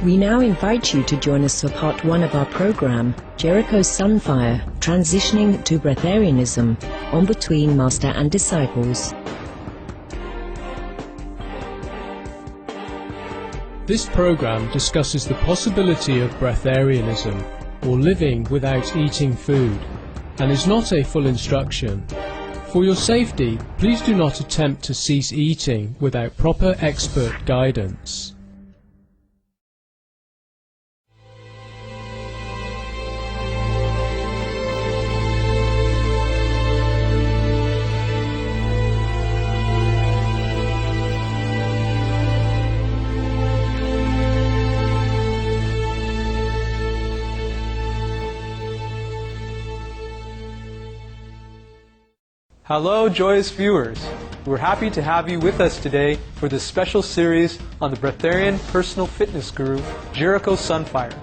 We now invite you to join us for part 1 of our program, Jericho's Sunfire, Transitioning to Breatharianism, on Between Master and Disciples. This program discusses the possibility of breatharianism, or living without eating food, and is not a full instruction. For your safety, please do not attempt to cease eating without proper expert guidance. Hello, joyous viewers. We're happy to have you with us today for this special series on the Breatharian personal fitness guru, Jericho Sunfire.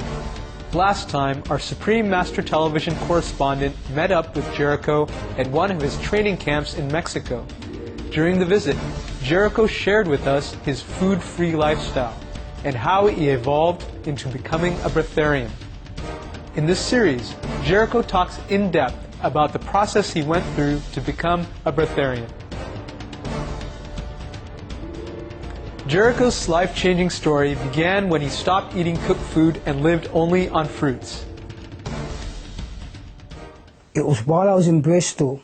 Last time, our Supreme Master Television correspondent met up with Jericho at one of his training camps in Mexico. During the visit, Jericho shared with us his food-free lifestyle and how he evolved into becoming a breatharian. In this series, Jericho talks in depth about the process he went through to become a breatharian. Jericho's life-changing story began when he stopped eating cooked food and lived only on fruits. It was while I was in Bristol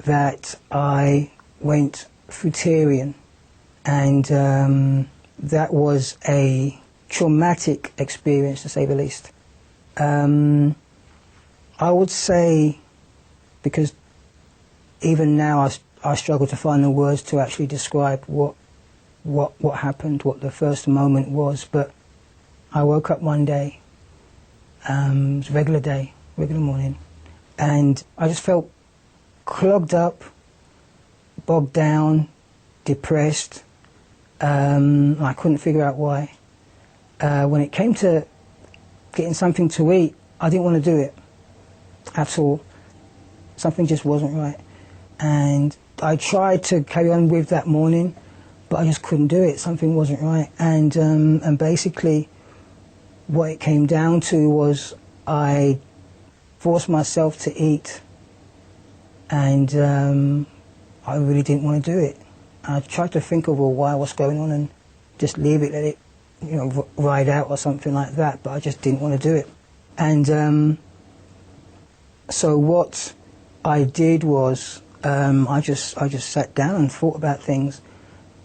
that I went fruitarian, and that was a traumatic experience, to say the least. I would say, because even now I struggle to find the words to actually describe what happened, what the first moment was, but I woke up one day, it was a regular morning, and I just felt clogged up, bogged down, depressed. I couldn't figure out why. When it came to getting something to eat, I didn't want to do it at all. Something just wasn't right. And I tried to carry on with that morning, but I just couldn't do it. Something wasn't right. And basically what it came down to was I forced myself to eat, and I really didn't want to do it. I tried to think of why, what's going on, and just leave it, let it, ride out or something like that, but I just didn't want to do it. And so what I did was I just sat down and thought about things,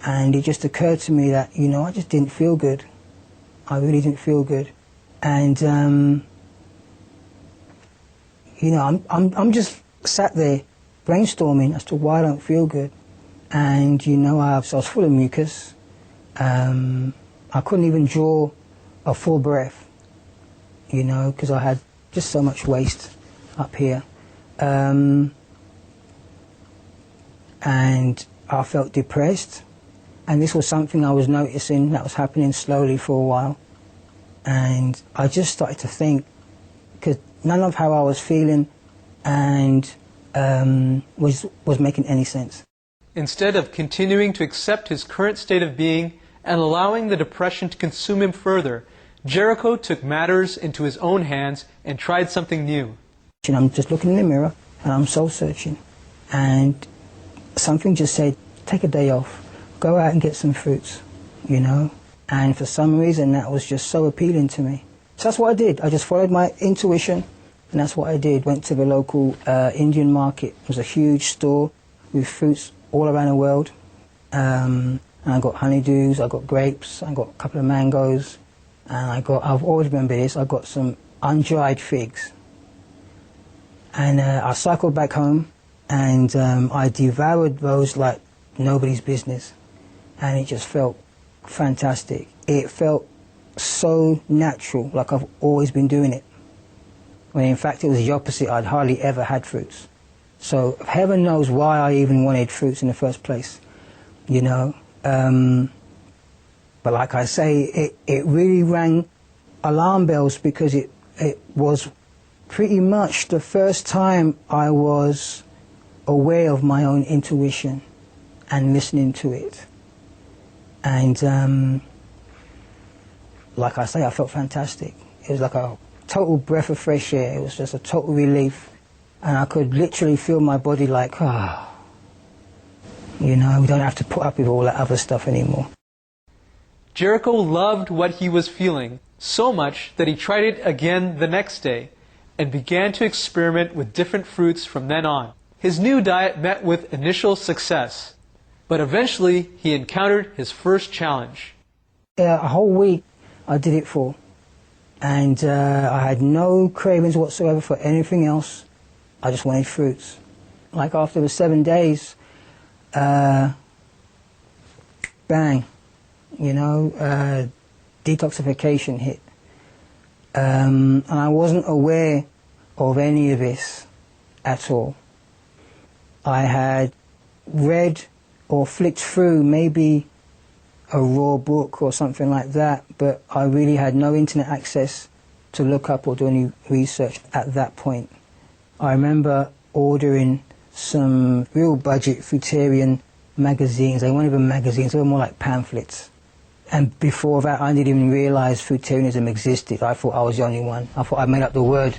and it just occurred to me that I just didn't feel good. I really didn't feel good, and I'm just sat there brainstorming as to why I don't feel good, and I was full of mucus. I couldn't even draw a full breath, because I had just so much waste up here. And I felt depressed, and this was something I was noticing that was happening slowly for a while, and I just started to think, because none of how I was feeling and was making any sense. Instead of continuing to accept his current state of being and allowing the depression to consume him further, Jericho took matters into his own hands and tried something new. I'm just looking in the mirror and I'm soul searching, and something just said, take a day off, go out and get some fruits, and for some reason that was just so appealing to me. So that's what I did. I just followed my intuition, and that's what I did. Went to the local Indian market. It was a huge store with fruits all around the world, and I got honeydews, I got grapes, I got a couple of mangoes, and I've always remembered this, I got some undried figs. And I cycled back home, and I devoured those like nobody's business, and it just felt fantastic. It felt so natural, like I've always been doing it, when in fact it was the opposite. I'd hardly ever had fruits. So heaven knows why I even wanted fruits in the first place, but like I say, it really rang alarm bells, because it was pretty much the first time I was aware of my own intuition and listening to it. And like I say, I felt fantastic. It was like a total breath of fresh air. It was just a total relief. And I could literally feel my body like, you know, we don't have to put up with all that other stuff anymore. Jericho loved what he was feeling so much that he tried it again the next day and began to experiment with different fruits from then on. His new diet met with initial success, but eventually he encountered his first challenge. A whole week I did it for, and I had no cravings whatsoever for anything else. I just wanted fruits. Like after the 7 days, bang, you know, detoxification hit. And I wasn't aware of any of this at all. I had read or flicked through maybe a raw book or something like that, but I really had no internet access to look up or do any research at that point. I remember ordering some real budget fruitarian magazines. They weren't even magazines, they were more like pamphlets. And before that, I didn't even realize fruitarianism existed. I thought I was the only one. I thought I made up the word,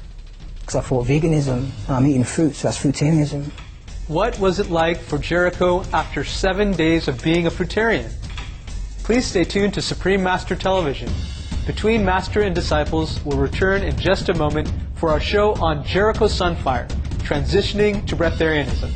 because I thought veganism, I'm eating fruits, so that's fruitarianism. What was it like for Jericho after 7 days of being a fruitarian? Please stay tuned to Supreme Master Television. Between Master and Disciples will return in just a moment for our show on Jericho Sunfire, transitioning to breatharianism.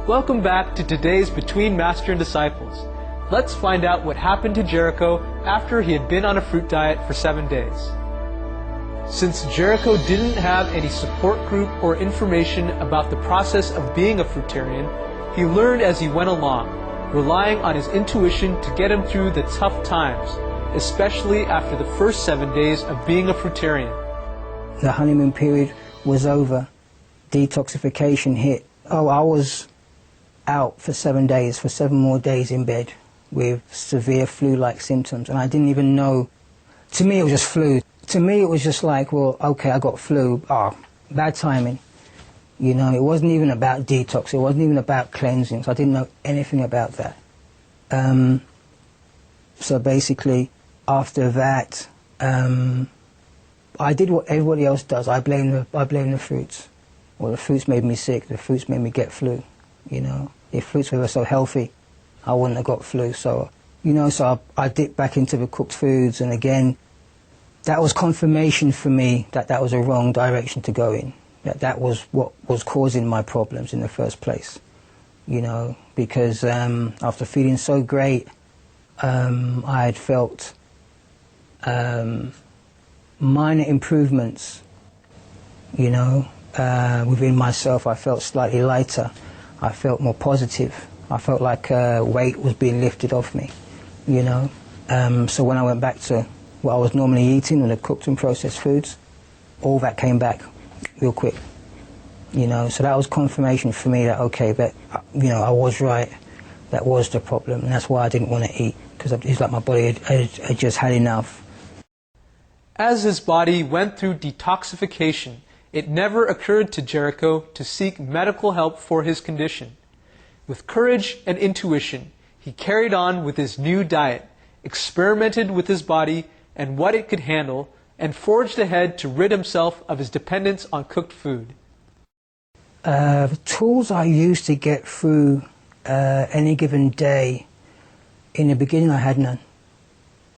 Welcome back to today's Between Master and Disciples. Let's find out what happened to Jericho after he had been on a fruit diet for 7 days. Since Jericho didn't have any support group or information about the process of being a fruitarian, he learned as he went along, relying on his intuition to get him through the tough times, especially after the first 7 days of being a fruitarian. The honeymoon period was over. Detoxification hit. I was out for 7 days, for 7 more days in bed with severe flu-like symptoms, and I didn't even know. To me it was just flu. To me it was just like, well, okay, I got flu, bad timing. You know, it wasn't even about detox, it wasn't even about cleansing, so I didn't know anything about that. So basically, after that, I did what everybody else does. I blame the fruits. Well, the fruits made me sick, the fruits made me get flu, you know. If fruits were so healthy, I wouldn't have got flu. So, you know, so I dipped back into the cooked foods, and again, that was confirmation for me that that was a wrong direction to go in. That was what was causing my problems in the first place, you know, because after feeling so great, I had felt minor improvements, you know, within myself. I felt slightly lighter. I felt more positive. I felt like weight was being lifted off me, you know. So when I went back to what I was normally eating, the cooked and processed foods, all that came back real quick, you know. So that was confirmation for me that, okay, that, you know, I was right. That was the problem, and that's why I didn't want to eat, because it's like my body had just had enough. As his body went through detoxification, it never occurred to Jericho to seek medical help for his condition. With courage and intuition, he carried on with his new diet, experimented with his body and what it could handle, and forged ahead to rid himself of his dependence on cooked food. The tools I used to get through any given day, in the beginning I had none.